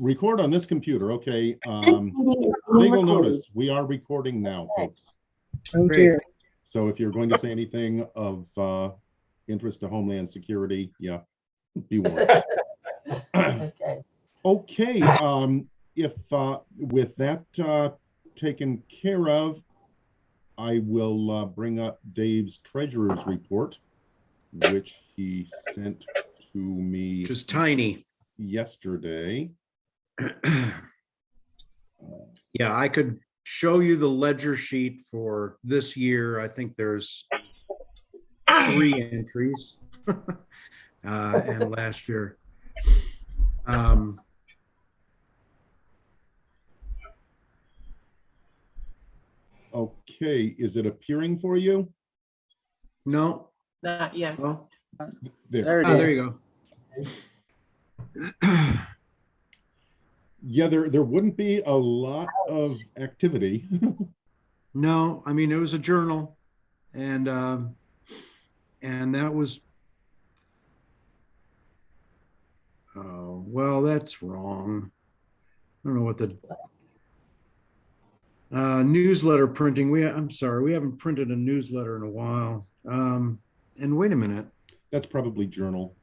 Record on this computer, okay. This meeting is being Legal recorded. notice, we are recording now, folks. Thank you. So if you're going to say anything of interest to Homeland Security, yeah, be warned. Okay. Okay, if with that taken care of, I will bring up Dave's treasurer's report, which he sent to me Just tiny. yesterday. Yeah, I could show you the ledger sheet for this year. I think there's 3 entries. And last year. Okay, is it appearing for you? No. Not yet. Well, There. oh, there you go. Yeah, there wouldn't be a lot of activity. No, I mean, it was a journal, and that was, oh, well, that's wrong. I don't know what the newsletter printing. I'm sorry, we haven't printed a newsletter in a while. And wait a minute. That's probably journal.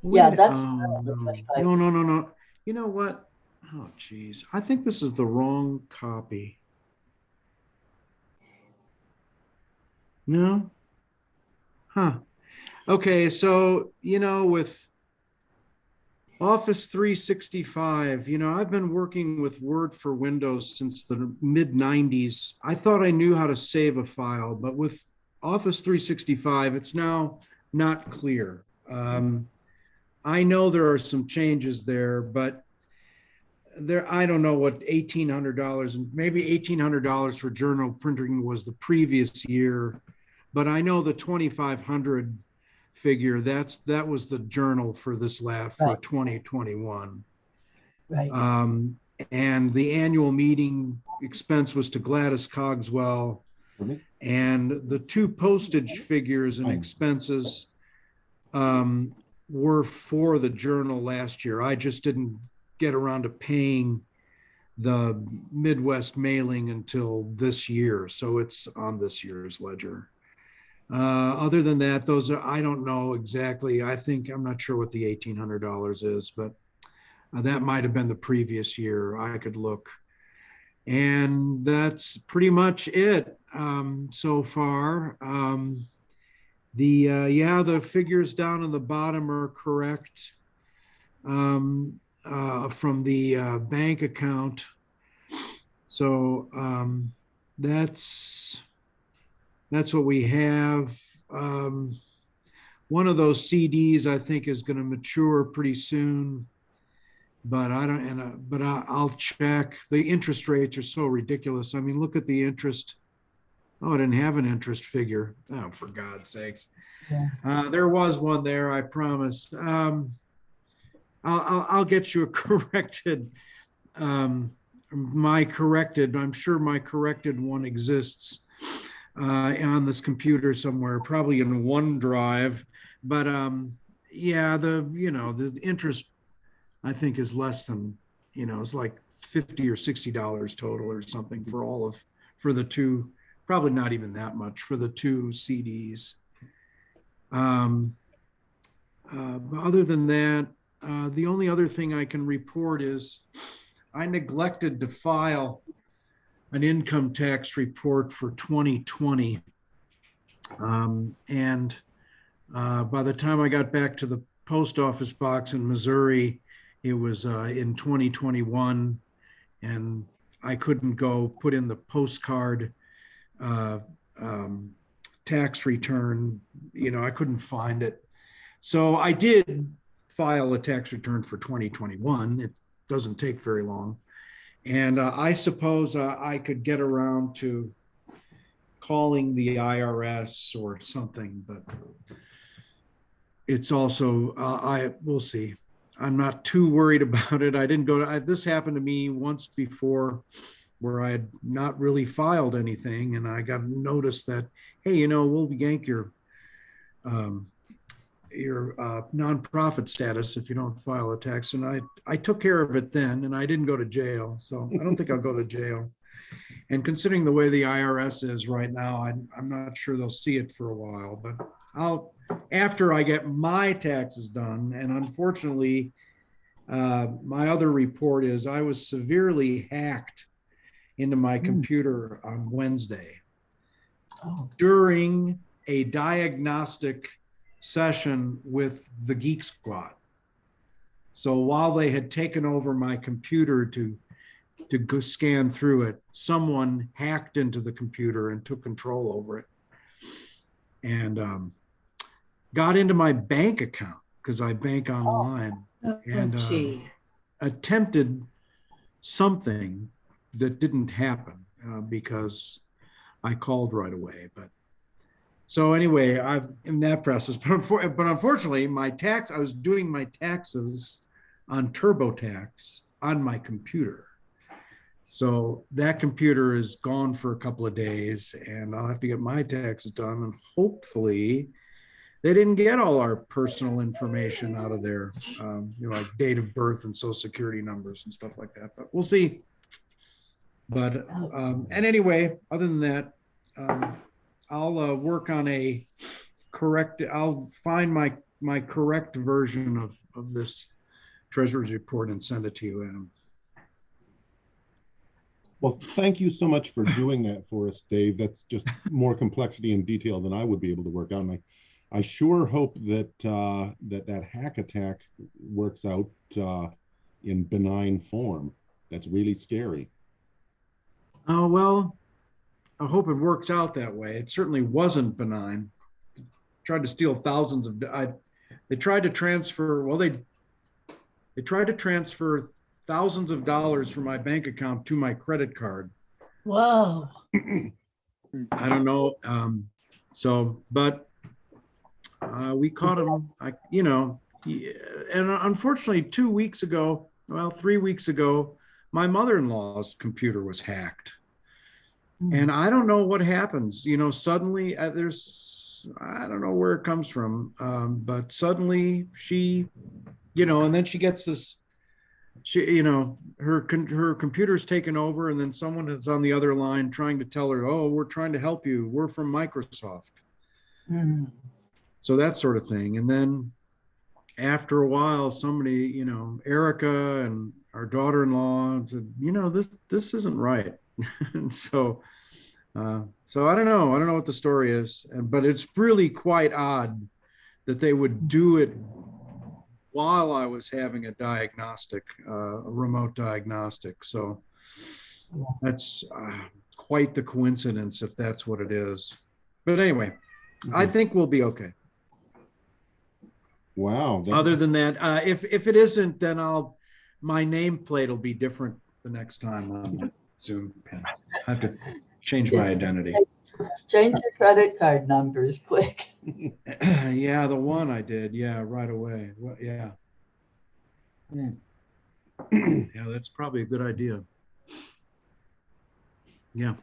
Yeah, that's no. You know what? Oh, geez. I think this is the wrong copy. No? Huh. Okay, so, with Office 365, I've been working with Word for Windows since the mid-90s. I thought I knew how to save a file, but with Office 365, it's now not clear. I know there are some changes there, but I don't know what $1,800 and maybe $1,800 for journal printing was the previous year, but I know the 2,500 figure that was the journal for this for 2021. right. And the annual meeting expense was to Gladys Cogswell, and the 2 postage figures and expenses were for the journal last year. I just didn't get around to paying the Midwest mailing until this year, so it's on this year's ledger. Other than that, those are, I don't know exactly. I'm not sure what the $1,800 is, but that might have been the previous year. I could look. And that's pretty much it so far. The figures down on the bottom are correct from the bank account. So that's what we have. One of those CDs I think is going to mature pretty soon, but I'll check. The interest rates are so ridiculous. I mean, look at the interest. Oh, I didn't have an interest figure. Oh, for God's sakes. Yeah. There was one there, I promise. I'll get you a corrected, I'm sure my corrected one exists on this computer somewhere, probably in OneDrive. But yeah, the interest I think is less than, it's like $50 or $60 total or something for the 2. Probably not even that much for the 2 CDs. Other than that, the only other thing I can report is I neglected to file an income tax report for 2020. And by the time I got back to the post office box in Missouri, it was in 2021, and I couldn't go put in the postcard tax return. I couldn't find it. So I did file a tax return for 2021. It doesn't take very long. And I suppose I could get around to calling the IRS or something, but it's also, we'll see. I'm not too worried about it. I didn't go to, this happened to me once before where I had not really filed anything, and I got a notice that, hey, we'll yank your nonprofit status if you don't file a tax. And I took care of it then, and I didn't go to jail. So I don't think I'll go to jail. And considering the way the IRS is right now, I'm not sure they'll see it for a while, but after I get my taxes done. And unfortunately, my other report is I was severely hacked into my computer on Wednesday during a diagnostic session with the Geek Squad. So while they had taken over my computer to go scan through it, someone hacked into the computer and took control over it, and got into my bank account because I bank online, and attempted something that didn't happen because I called right away. But so anyway, I'm in that process. But unfortunately, I was doing my taxes on TurboTax on my computer. So that computer is gone for a couple of days, and I'll have to get my taxes done. And hopefully they didn't get all our personal information out of there, like date of birth and social security numbers and stuff like that, but we'll see. But, and anyway, other than that, I'll work on I'll find my correct version of this treasurer's report and send it to you, Adam. Well, thank you so much for doing that for us, Dave. That's just more complexity and detail than I would be able to work out. And I sure hope that that hack attack works out in benign form. That's really scary. Oh, well, I hope it works out that way. It certainly wasn't benign. Tried to steal thousands of, they tried to transfer, well, they tried to transfer thousands of dollars from my bank account to my credit card. Whoa. I don't know. But we caught him, and unfortunately 3 weeks ago, my mother-in-law's computer was hacked. And I don't know what happens, suddenly I don't know where it comes from. But suddenly she, and then she gets this, her computer's taken over, and then someone is on the other line trying to tell her, oh, we're trying to help you. We're from Microsoft. So that sort of thing. And then after a while, somebody, Erica and our daughter-in-law said, this isn't right. And so I don't know. I don't know what the story is, but it's really quite odd that they would do it while I was having a diagnostic, a remote diagnostic. So that's quite the coincidence if that's what it is. But anyway, I think we'll be okay. Wow. Other than that, if it isn't, then my nameplate will be different the next time on the Zoom. I have to change my identity. Change your credit card numbers quick. Yeah, the one I did. Yeah, right away. Well, yeah. Yeah, that's probably a good idea. Yeah.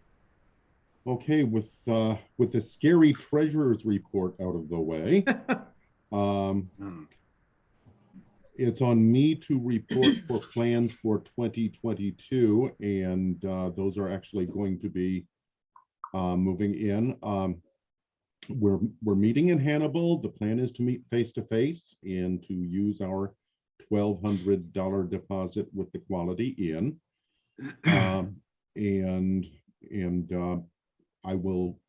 Okay, with the scary treasurer's report out of the way, it's on me to report for plans for 2022, and those are actually going to be moving in. We're meeting in Hannibal. The plan is to meet face to face and to use our $1,200 deposit with the Quality Inn, and I will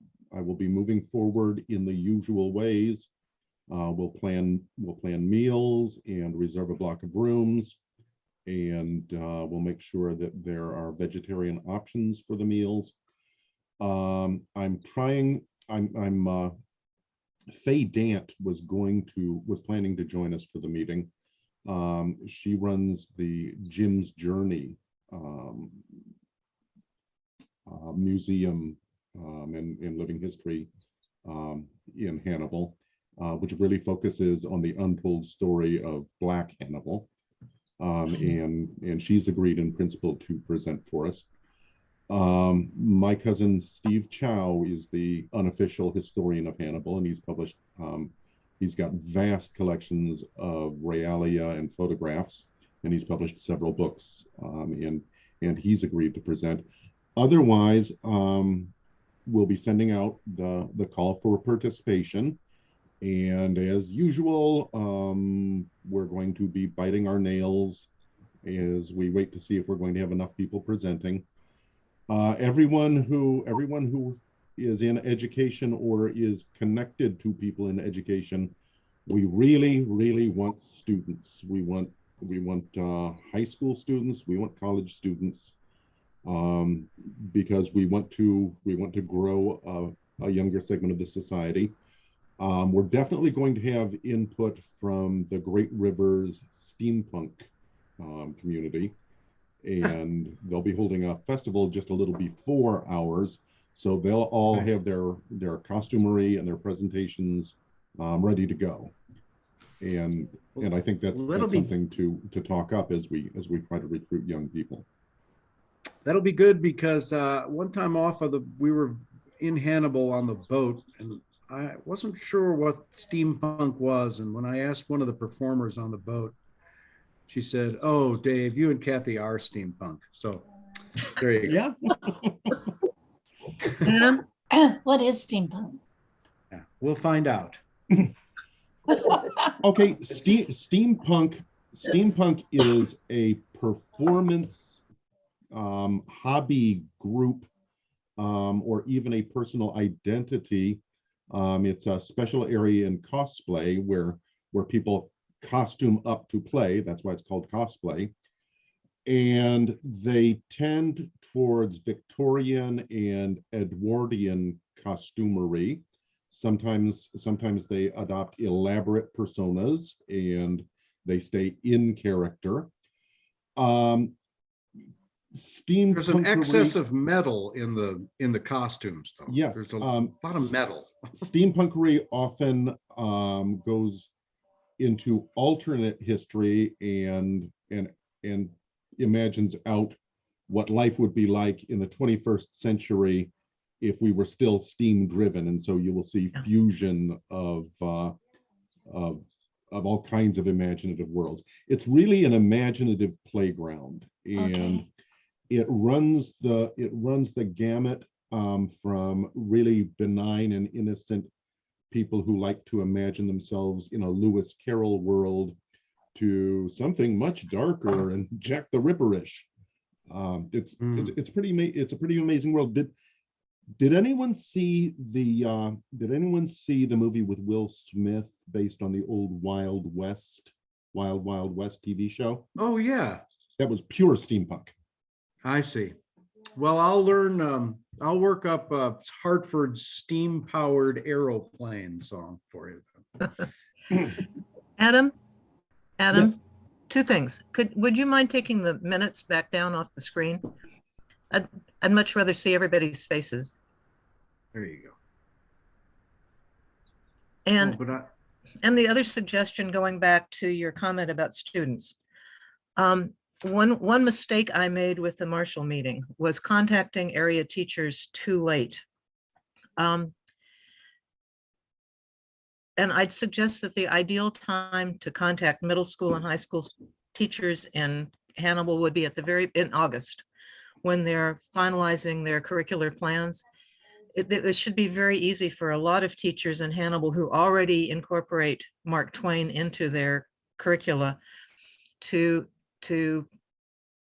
be moving forward in the usual ways. We'll plan meals and reserve a block of rooms, and we'll make sure that there are vegetarian options for the meals. Faye Dant was planning to join us for the meeting. She runs the Jim's Journey museum and living history in Hannibal, which really focuses on the untold story of Black Hannibal. And she's agreed in principle to present for us. My cousin Steve Chow is the unofficial historian of Hannibal, and he's published He's got vast collections of realia and photographs, and he's published several books, and he's agreed to present. Otherwise, we'll be sending out the call for participation. And as usual, we're going to be biting our nails as we wait to see if we're going to have enough people presenting. Everyone who is in education or is connected to people in education, we really want students. We want high school students. We want college students, because we want to grow a younger segment of the society. We're definitely going to have input from the Great Rivers steampunk community, and they'll be holding a festival just a little before ours, so they'll all have their costumery and their presentations ready to go, and I think that's something to talk up as we try to recruit young people. That'll be good, because one time we were in Hannibal on the boat, and I wasn't sure what steampunk was. And when I asked one of the performers on the boat, she said, "Oh, Dave, you and Kathy are steampunk." So there you go. Yeah. What is steampunk? Yeah, we'll find out. Okay, steampunk is a performance hobby group, or even a personal identity. It's a special area in cosplay where people costume up to play. That's why it's called cosplay. And they tend towards Victorian and Edwardian costumery. Sometimes they adopt elaborate personas and they stay in character. There's an excess of metal in the costumes, though. Yes, there's a lot of metal. Steampunkery often goes into alternate history and imagines out what life would be like in the 21st century if we were still steam driven, and so you will see fusion of all kinds of imaginative worlds. It's really an imaginative playground, and it runs the gamut from really benign and innocent people who like to imagine themselves in a Lewis Carroll world to something much darker and Jack the Ripper-ish. It's a pretty amazing world. Did anyone see the movie with Will Smith based on the old Wild West TV show? Oh yeah, that was pure steampunk. I see. Well, I'll learn. I'll work up Hartford's steam-powered aeroplane song for you. Adam, Yes. Two things. Would you mind taking the minutes back down off the screen? I'd much rather see everybody's faces. There you go. And the other suggestion, going back to your comment about students. One mistake I made with the Marshall meeting was contacting area teachers too late. And I'd suggest that the ideal time to contact middle school and high school teachers in Hannibal would be in August, when they're finalizing their curricular plans. It should be very easy for a lot of teachers in Hannibal who already incorporate Mark Twain into their curricula to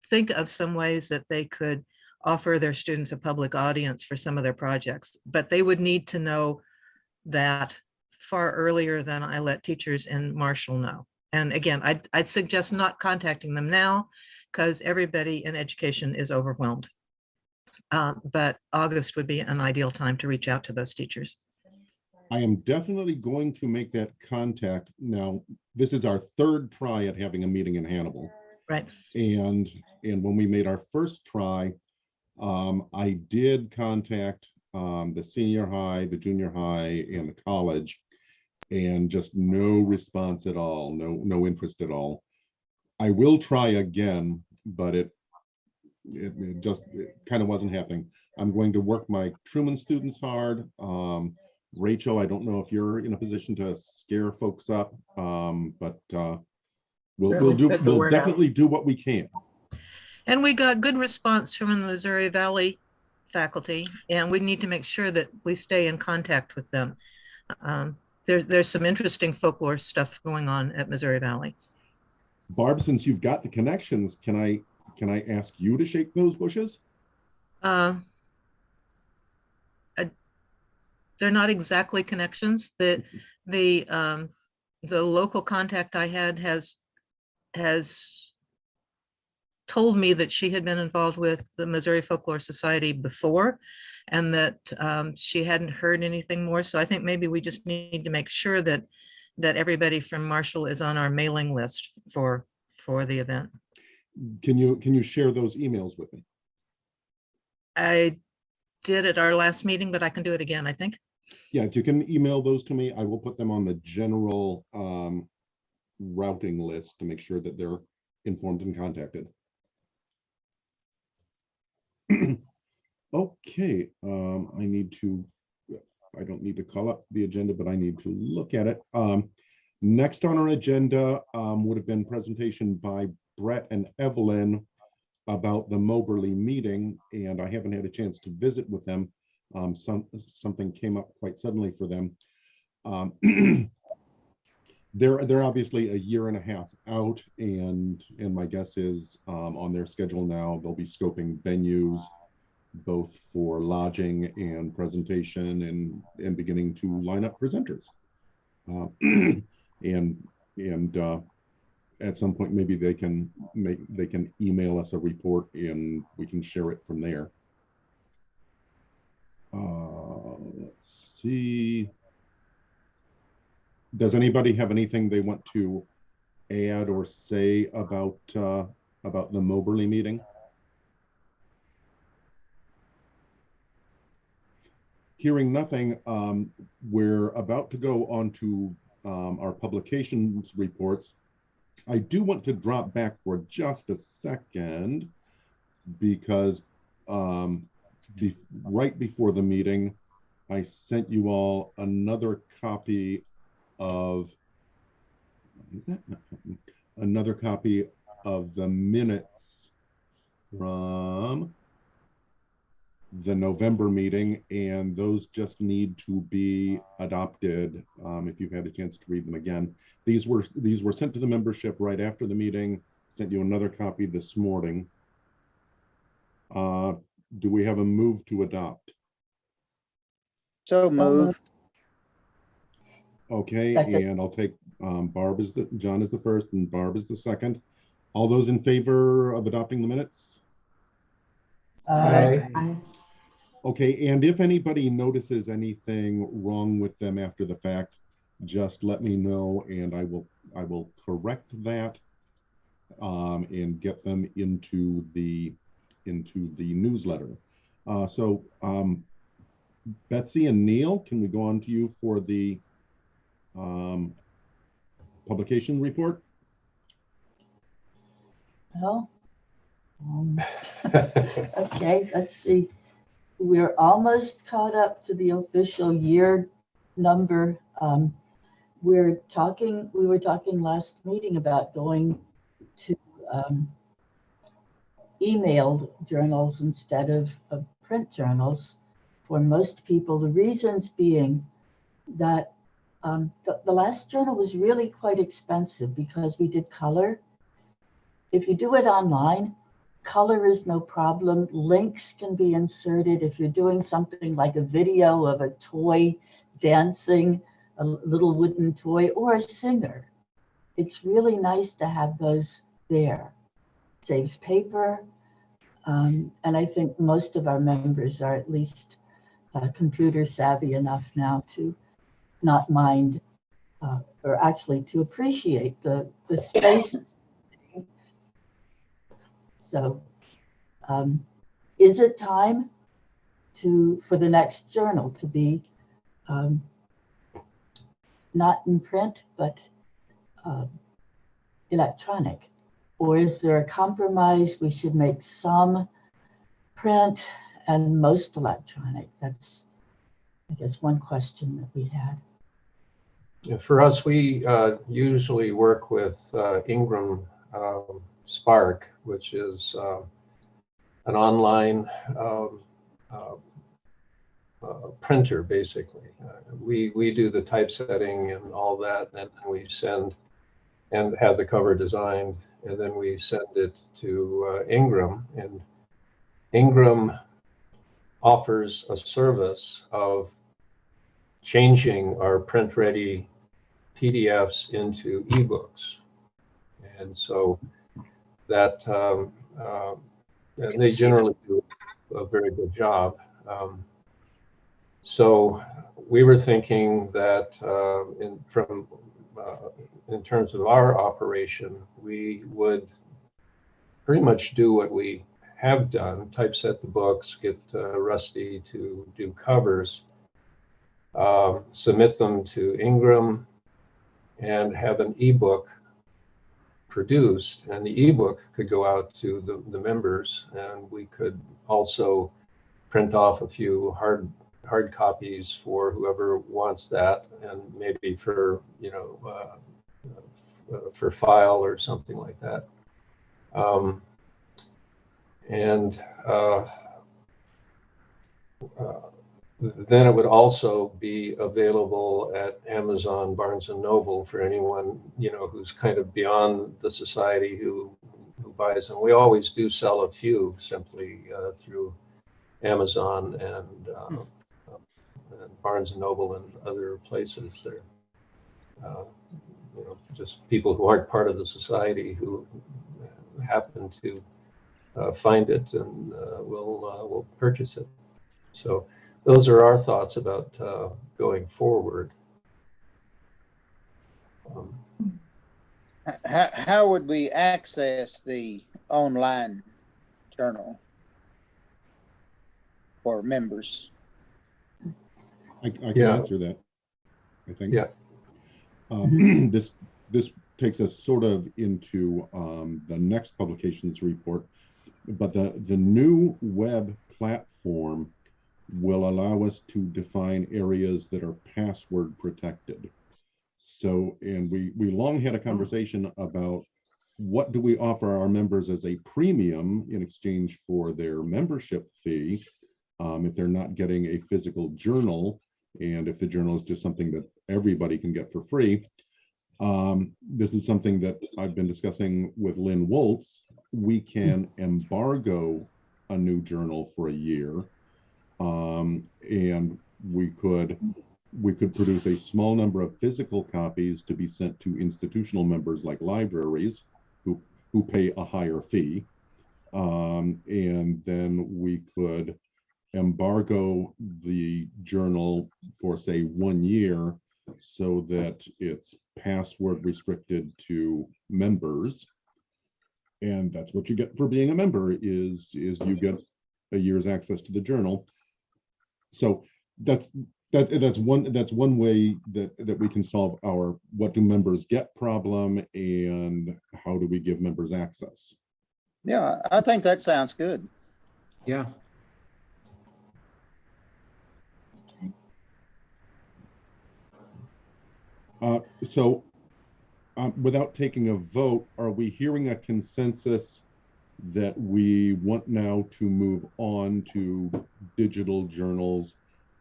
think of some ways that they could offer their students a public audience for some of their projects. But they would need to know that far earlier than I let teachers in Marshall know. And again, I'd suggest not contacting them now, because everybody in education is overwhelmed. But August would be an ideal time to reach out to those teachers. I am definitely going to make that contact. Now, this is our third try at having a meeting in Hannibal. Right. And when we made our first try, I did contact the senior high, the junior high, and the college, and just no response at all, no interest at all. I will try again, but it kind of wasn't happening. I'm going to work my Truman students hard. Rachel, I don't know if you're in a position to scare folks up, but we'll Certainly do, spread the we'll word out. definitely do what we can. And we got good response from the Missouri Valley faculty, and we need to make sure that we stay in contact with them. There's some interesting folklore stuff going on at Missouri Valley. Barb, since you've got the connections, can I ask you to shake those bushes? They're not exactly connections. The local contact I had has told me that she had been involved with the Missouri Folklore Society before, and that she hadn't heard anything more. So I think maybe we just need to make sure that everybody from Marshall is on our mailing list for the event. Can you share those emails with me? I did at our last meeting, but I can do it again, I think. Yeah, if you can email those to me, I will put them on the general routing list to make sure that they're informed and contacted. Okay, I don't need to call up the agenda, but I need to look at it. Next on our agenda would have been presentation by Brett and Evelyn about the Moberly meeting, and I haven't had a chance to visit with them. Something came up quite suddenly for them. They're obviously a year and a half out, and my guess is on their schedule now they'll be scoping venues both for lodging and presentation, and beginning to line up presenters. And at some point maybe they can email us a report and we can share it from there. Let's see. Does anybody have anything they want to add or say about the Moberly meeting? Hearing nothing, we're about to go on to our publications reports. I do want to drop back for just a second because right before the meeting, I sent you all another copy of the minutes from the November meeting, and those just need to be adopted. If you've had a chance to read them again, these were sent to the membership right after the meeting. Sent you another copy this morning. Do we have a move to adopt? So moved. Okay, Second. and I'll take John is the first and Barb is the second. All those in favor of adopting the minutes? Aye. Okay, and if anybody notices anything wrong with them after the fact, just let me know and I will correct that and get them into the newsletter. So Betsy and Neil, can we go on to you for the publication report? Well, okay, let's see. We're almost caught up to the official year number. We were talking last meeting about going to emailed journals instead of print journals for most people. The reasons being that the last journal was really quite expensive because we did color. If you do it online, color is no problem. Links can be inserted. If you're doing something like a video of a toy dancing, a little wooden toy, or a singer, it's really nice to have those there. It saves paper. And I think most of our members are at least computer savvy enough now to not mind, or actually to appreciate the space. So is it time for the next journal to be not in print, but electronic? Or is there a compromise? We should make some print and most electronic. I guess, one question that we had. Yeah, for us, we usually work with Ingram Spark, which is an online uh, printer, basically. We do the typesetting and all that, and then we send and have the cover designed, and then we send it to Ingram, and Ingram offers a service of changing our print-ready PDFs into ebooks. And so that, and they generally do a very good job. So we were thinking that in terms of our operation, we would pretty much do what we have done, typeset the books, get Rusty to do covers, submit them to Ingram, and have an ebook produced, and the ebook could go out to the members, and we could also print off a few hard copies for whoever wants that, and maybe for for file or something like that. Then it would also be available at Amazon, Barnes and Noble for anyone, who's kind of beyond the society who buys them. We always do sell a few simply through Amazon and Barnes and Noble and other places. They're just people who aren't part of the society who happen to find it and will purchase it. So those are our thoughts about going forward. How would we access the online journal for members? I can Yeah. answer that, I think. Yeah. This takes us sort of into the next publications report, but the new web platform will allow us to define areas that are password protected. So, and we long had a conversation about what do we offer our members as a premium in exchange for their membership fee, if they're not getting a physical journal, and if the journal is just something that everybody can get for free. This is something that I've been discussing with Lynn Woltz. We can embargo a new journal for a year, and we could produce a small number of physical copies to be sent to institutional members like libraries who pay a higher fee, and then we could embargo the journal for, say, 1 year, so that it's password restricted to members. And that's what you get for being a member, is you get a year's access to the journal. So that's one way that we can solve our what do members get problem, and how do we give members access. Yeah, I think that sounds good. Yeah. So without taking a vote, are we hearing a consensus that we want now to move on to digital journals,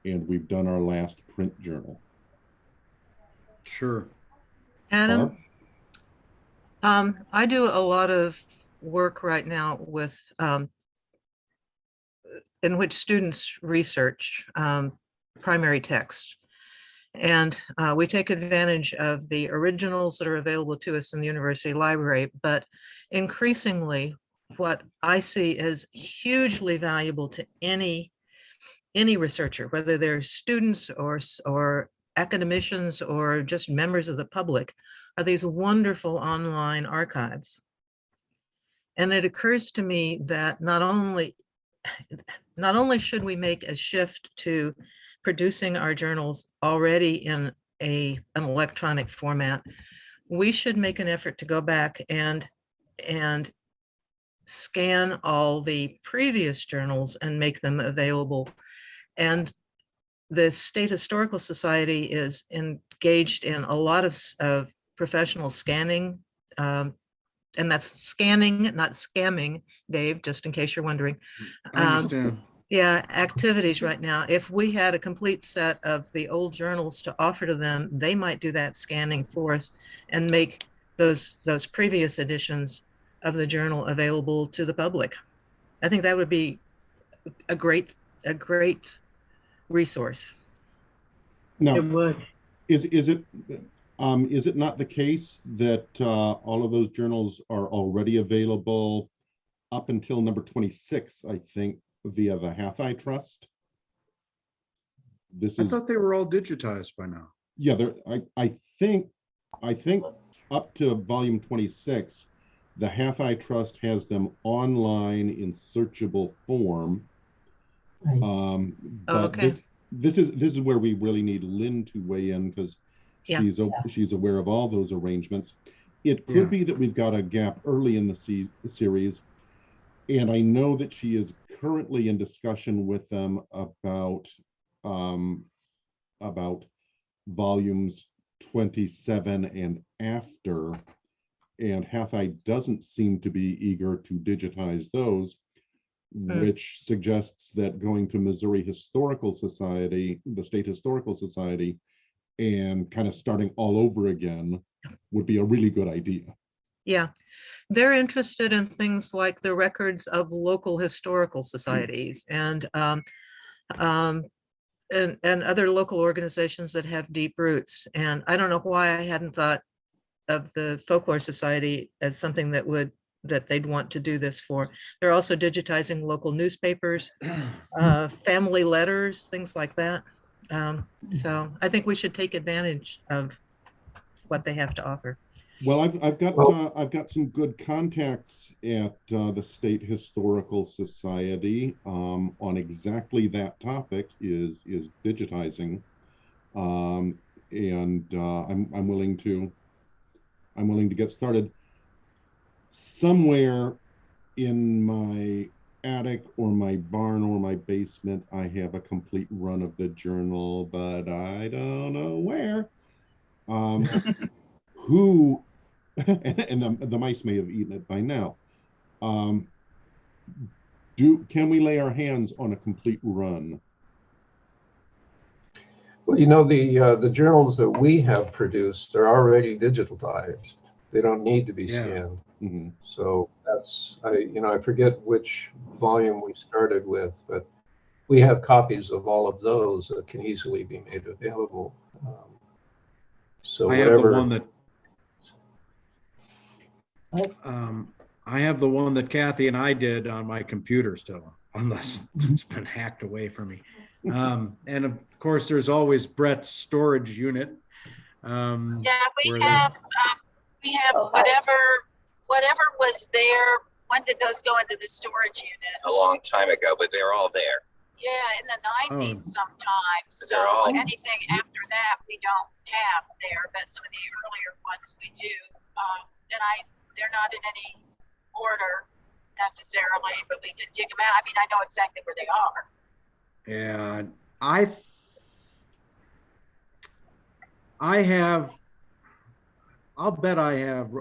and we've done our last print journal? Sure. Adam, I do a lot of work right now with in which students research primary text. And we take advantage of the originals that are available to us in the university library, but increasingly what I see as hugely valuable to any researcher, whether they're students or academicians or just members of the public, are these wonderful online archives. And it occurs to me that not only should we make a shift to producing our journals already in an electronic format, we should make an effort to go back and scan all the previous journals and make them available. And the State Historical Society is engaged in a lot of professional scanning. And that's scanning, not scamming, Dave, just in case you're wondering. I understand. Yeah, activities right now. If we had a complete set of the old journals to offer to them, they might do that scanning for us and make those previous editions of the journal available to the public. I think that would be a great resource. Now, It would. is it not the case that all of those journals are already available up until number 26, I think, via the Hathi Trust? This I is, thought they were all digitized by now. yeah, I think up to volume 26, the Hathi Trust has them online in searchable form. Right. But Okay. this is where we really need Lynn to weigh in, because Yeah. she's aware of all those arrangements. It could Yeah. be that we've got a gap early in the series, and I know that she is currently in discussion with them about volumes 27 and after, and Hathi doesn't seem to be eager to digitize those, which suggests that going to Missouri Historical Society, the State Historical Society, and kind of starting all over again would be a really good idea. Yeah, they're interested in things like the records of local historical societies and other local organizations that have deep roots. And I don't know why I hadn't thought of the Folklore Society as something that they'd want to do this for. They're also digitizing local newspapers, family letters, things like that. So I think we should take advantage of what they have to offer. Well, I've got some good contacts at the State Historical Society on exactly that topic, is digitizing, and I'm willing to get started. Somewhere in my attic or my barn or my basement, I have a complete run of the journal, but I don't know where. Who and the mice may have eaten it by now. Can we lay our hands on a complete run? Well, you know, the journals that we have produced are already digitalized. They don't need to be Yeah. scanned. Mm-hmm. So that's, I forget which volume we started with, but we have copies of all of those that can easily be made available. So I have whatever. the one that I have the one that Kathy and I did on my computer still, unless it's been hacked away from me. And of course, there's always Brett's storage unit. Yeah, where we have whatever was there. When did those go into the storage unit? A long time ago, but they're all there. Yeah, in the 90s sometimes. So They're all- anything after that we don't have there, but some of the earlier ones we do. And they're not in any order necessarily, but we did dig them out. I mean, I know exactly where they are. Yeah, I'll bet I have,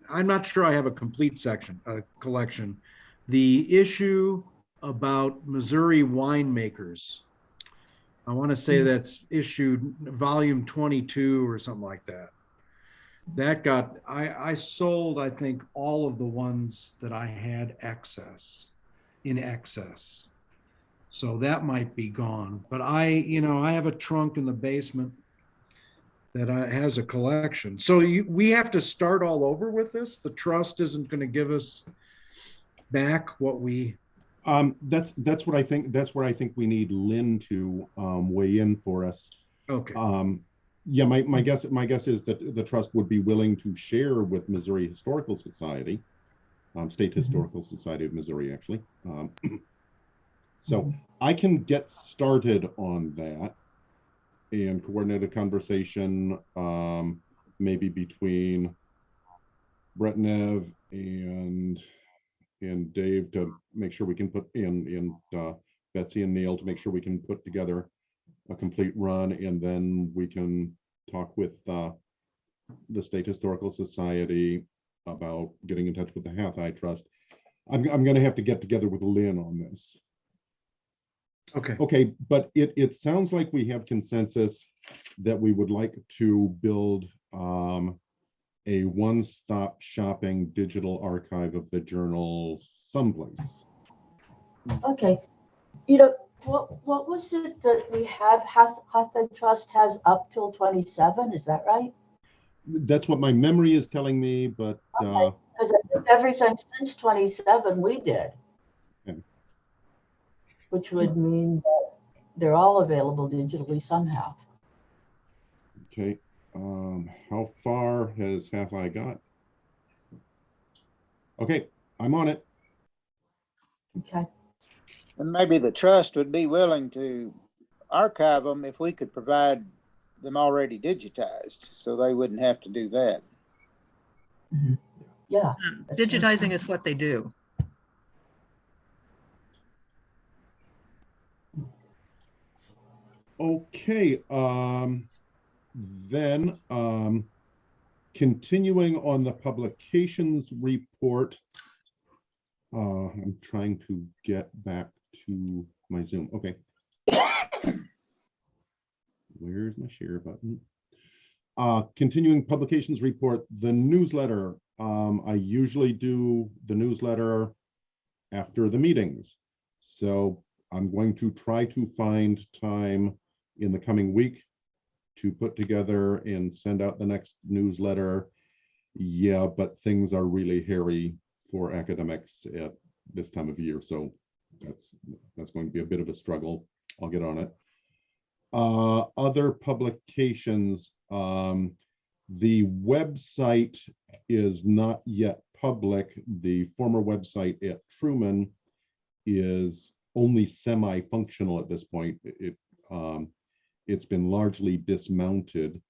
I'm not sure I have a complete collection. The issue about Missouri winemakers, I want to say that's issued volume 22 or something like that. That got, I sold, I think, all of the ones that I had in excess. So that might be gone, but I have a trunk in the basement that has a collection. So we have to start all over with this. The trust isn't going to give us back what we. That's what I think. That's where I think we need Lynn to weigh in for us. Okay. Yeah, my guess is that the trust would be willing to share with Missouri Historical Society, State Historical Society of Missouri, actually. So I can get started on that and coordinate a conversation, maybe between Brett Nev and Dave to make sure we can put in Betsy and Neil to make sure we can put together a complete run, and then we can talk with the State Historical Society about getting in touch with the Hathaway Trust. I'm going to have to get together with Lynn on this. Okay. Okay, but it sounds like we have consensus that we would like to build a one-stop shopping digital archive of the journal someplace. Okay. What was it that we have, Hathaway Trust has up till 27, is that right? That's what my memory is telling me, but Because everything since 27 we did. Okay. Which would mean that they're all available digitally somehow. okay. How far has Hathaway got? Okay, I'm on it. Okay. And maybe the trust would be willing to archive them if we could provide them already digitized, so they wouldn't have to do that. Yeah. Digitizing is what they do. Okay, then continuing on the publications report, I'm trying to get back to my Zoom. Okay. Where's my share button? Continuing publications report, the newsletter. I usually do the newsletter after the meetings. So I'm going to try to find time in the coming week to put together and send out the next newsletter. Yeah, but things are really hairy for academics at this time of year. So that's going to be a bit of a struggle. I'll get on it. Other publications, the website is not yet public. The former website at Truman is only semi-functional at this point. It's been largely dismounted,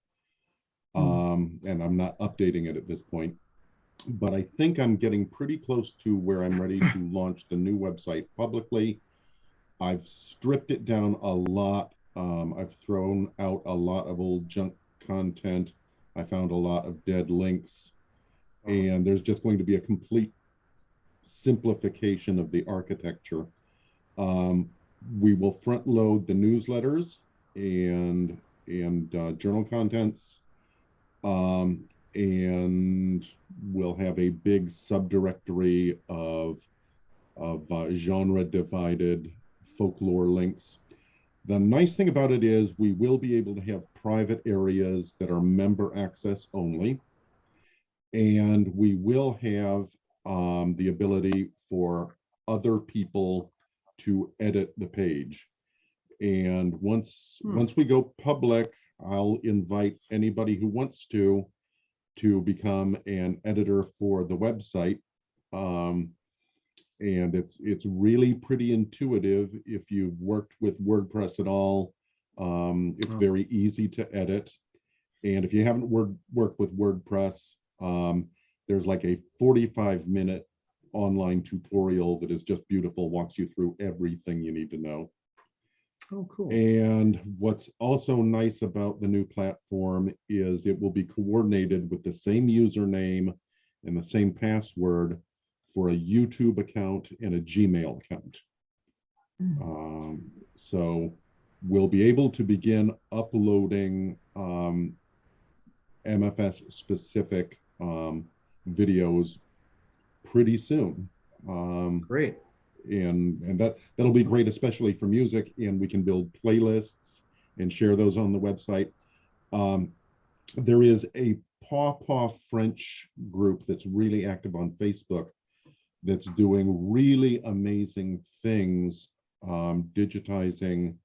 and I'm not updating it at this point. But I think I'm getting pretty close to where I'm ready to launch the new website publicly. I've stripped it down a lot. I've thrown out a lot of old junk content. I found a lot of dead links, and there's just going to be a complete simplification of the architecture. We will front load the newsletters and journal contents, and we'll have a big subdirectory of genre divided folklore links. The nice thing about it is we will be able to have private areas that are member access only, and we will have the ability for other people to edit the page. And once we go public, I'll invite anybody who wants to become an editor for the website. And it's really pretty intuitive. If you've worked with WordPress at all, it's very easy to edit. And if you haven't worked with WordPress, there's like a 45-minute online tutorial that is just beautiful, walks you through everything you need to know. Oh, cool. And what's also nice about the new platform is it will be coordinated with the same username and the same password for a YouTube account and a Gmail account. So we'll be able to begin uploading MFS specific videos pretty soon. Great. And that'll be great, especially for music, and we can build playlists and share those on the website. There is a Paw French group that's really active on Facebook that's doing really amazing things, digitizing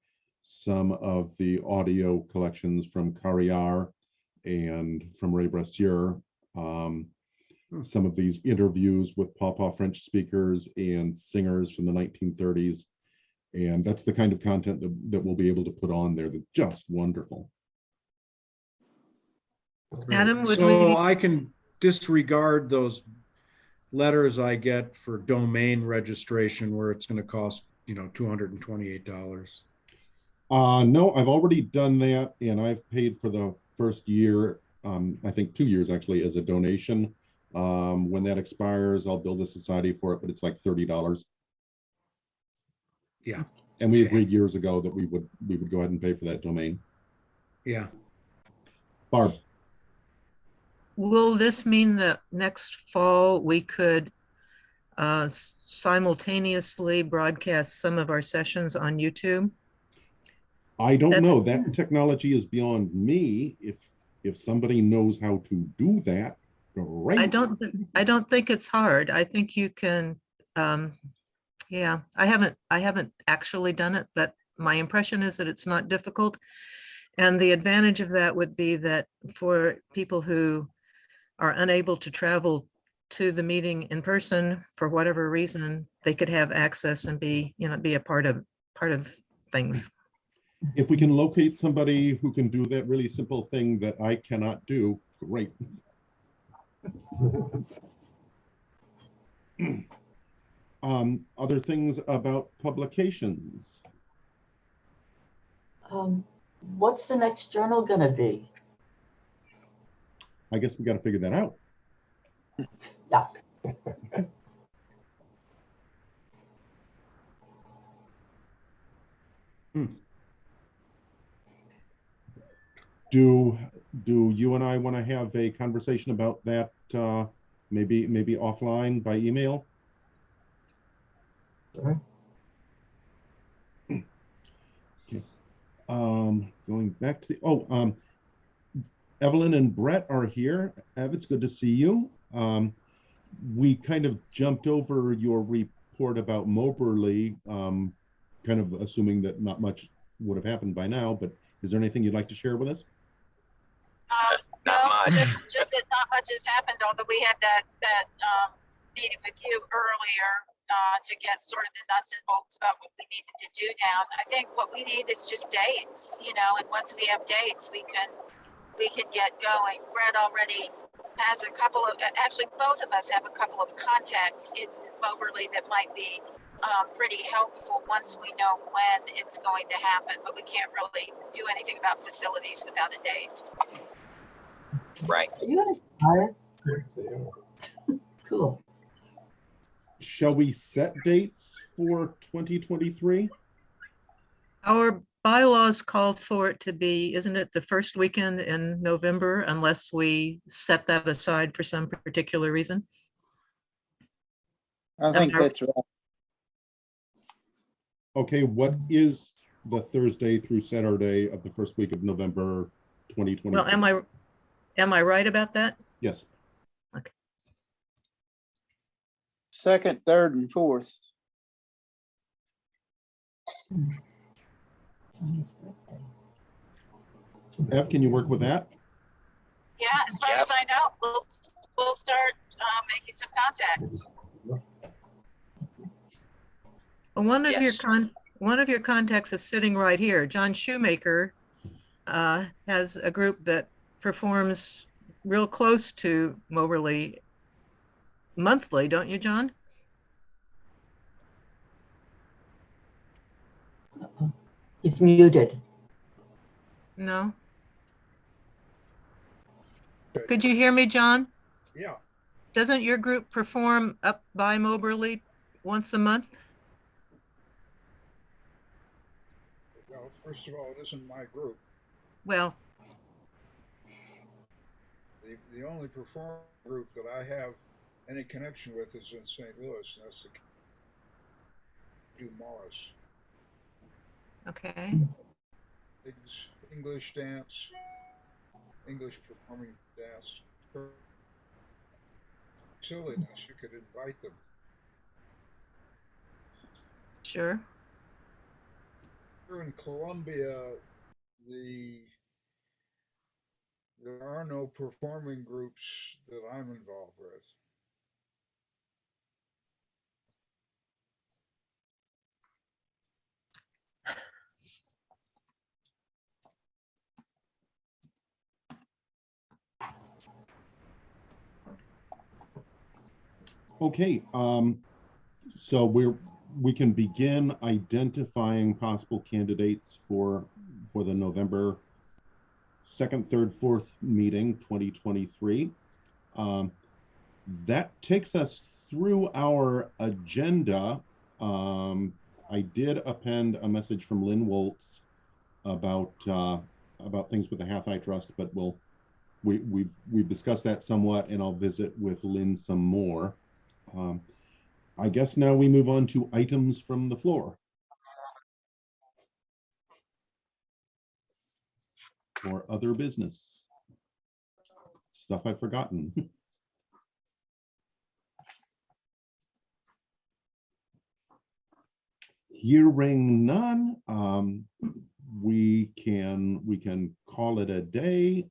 some of the audio collections from Carrière and from Ray Brassier. Some of these interviews with Paw French speakers and singers from the 1930s. And that's the kind of content that we'll be able to put on there that's just wonderful. Adam, would So we, I can disregard those letters I get for domain registration where it's going to cost, $228. No, I've already done that and I've paid for the first year, I think 2 years actually as a donation. When that expires, I'll build a society for it, but it's like $30. Yeah, And we Okay. agreed years ago that we would go ahead and pay for that domain. yeah. Barb, Will this mean that next fall we could simultaneously broadcast some of our sessions on YouTube? I don't That's, know. That technology is beyond me. If somebody knows how to do that, great. I don't think it's hard. I think you can, yeah, I haven't actually done it, but my impression is that it's not difficult. And the advantage of that would be that for people who are unable to travel to the meeting in person for whatever reason, they could have access and be a part of things. If we can locate somebody who can do that really simple thing that I cannot do, great. Other things about publications. What's the next journal gonna be? I guess we got to figure that out. Yeah. Do you and I want to have a conversation about that? Maybe offline by email. Sure. Okay. Going back to the Evelyn and Brett are here. Ev, it's good to see you. We kind of jumped over your report about Moberly, kind of assuming that not much would have happened by now, but is there anything you'd like to share with us? No, Not much. just that not much has happened, although we had that meeting with you earlier to get sort of the nuts and bolts about what we needed to do down. I think what we need is just dates, and once we have dates, we can get going. Brett already has a couple of, actually both of us have a couple of contacts in Moberly that might be pretty helpful once we know when it's going to happen, but we can't really do anything about facilities without a date. Right. Are you gonna retire? Cool. Shall we set dates for 2023? Our bylaws call for it to be, isn't it the first weekend in November, unless we set that aside for some particular reason? I think Am I- that's right. Okay, what is the Thursday through Saturday of the first week of November 2023? Well, am I right about that? Yes. Second, third, and fourth. Johnny's birthday. Ev, can you work with that? Yeah, as far as I know, we'll start making some contacts. One of your Yes. one of your contacts is sitting right here. John Shoemaker has a group that performs real close to Moberly monthly, don't you, John? He's muted. No. Could you hear me, John? Yeah, Doesn't your group perform up by Moberly once a month? well, first of all, it isn't my group. Well, The only performing group that I have any connection with is in St. Louis, and that's the do Morris. okay. English dance, English performing dance. Silliness, you could invite them. Sure. Here in Columbia, there are no performing groups that I'm involved with. Okay, so we're we can begin identifying possible candidates for the November 2nd, 3rd, 4th meeting 2023. That takes us through our agenda. I did append a message from Lynn Woltz about things with the Hathaway Trust, but we've discussed that somewhat, and I'll visit with Lynn some more. I guess now we move on to items from the floor. Or other business. Stuff I've forgotten. Hearing none, we can call it a day.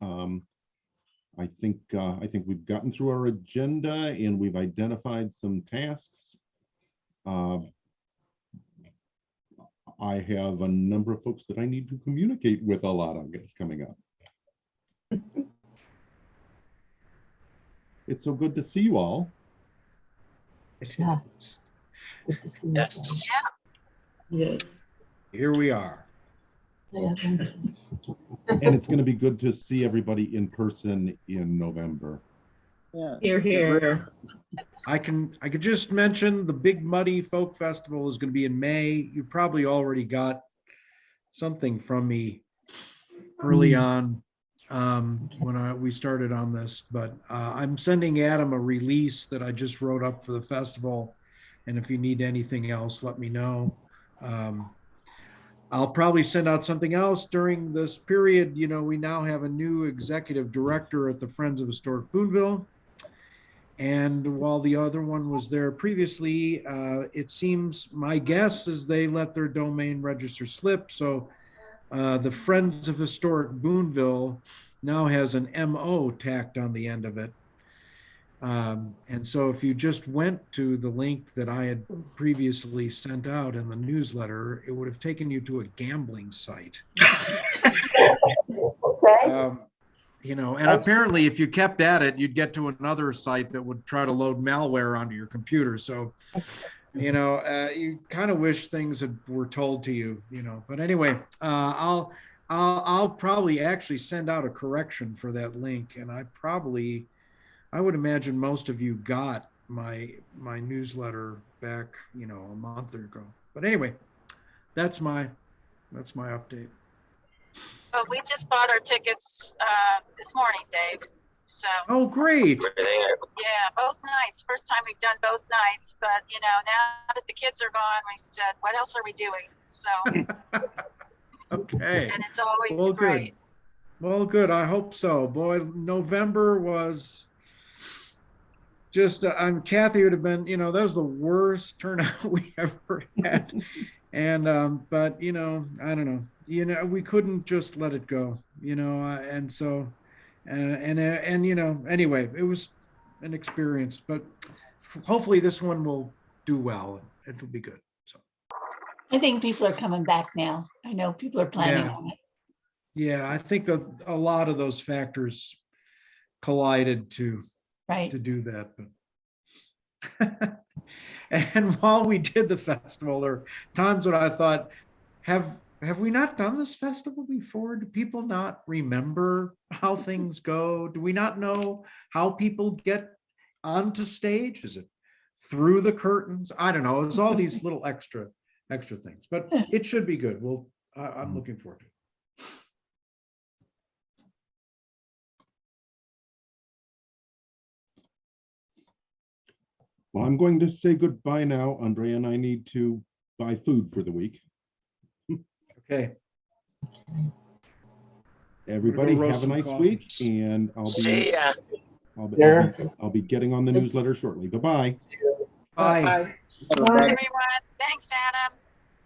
I think we've gotten through our agenda and we've identified some tasks. I have a number of folks that I need to communicate with a lot of guys coming up. It's so good to see you all. Yeah. Good to see you. Yes. Yes. Here we are. Yeah. And it's going to be good to see everybody in person in November. Yeah. Here, here. I could just mention the Big Muddy Folk Festival is going to be in May. You probably already got something from me early on when we started on this, but I'm sending Adam a release that I just wrote up for the festival. And if you need anything else, let me know. I'll probably send out something else during this period. You know, we now have a new executive director at the Friends of Historic Boonville. And while the other one was there previously, it seems, my guess is they let their domain register slip. So the Friends of Historic Boonville now has an MO tacked on the end of it. And so if you just went to the link that I had previously sent out in the newsletter, it would have taken you to a gambling site. Okay. You know, and apparently if you kept at it, you'd get to another site that would try to load malware onto your computer. So, you know, you kind of wish things were told to you, you know, but anyway, I'll probably actually send out a correction for that link. And I would imagine most of you got my newsletter back, you know, a month ago. But anyway, that's my update. Well, we just bought our tickets this morning, Dave. So. Oh, great. Yeah, both nights. First time we've done both nights, but you know, now that the kids are gone, we said, what else are we doing? So. Okay. And it's always Well, great. Good. Well, good. I hope so. Boy, November was just, Kathy would have been, you know, that was the worst turnout we ever had. And, but, you know, I don't know, you know, we couldn't just let it go, you know, and so, and, you know, anyway, it was an experience, but hopefully this one will do well. It will be good. So. I think people are coming back now. I know people are planning on it. Yeah, I think that a lot of those factors collided to do that. But and while we did the festival, there are times when I thought, have we not done this festival before? Do people not remember how things go? Do we not know how people get onto stage? Is it through the curtains? I don't know. It's all these little extra things, but it should be good. Well, I'm looking forward to it. Well, I'm going to say goodbye now, Andrea, and I need to buy food for the week. Okay. Everybody have a nice week, and See ya. I'll be getting on the newsletter shortly. Bye-bye. Bye. Bye. Everyone, thanks, Adam.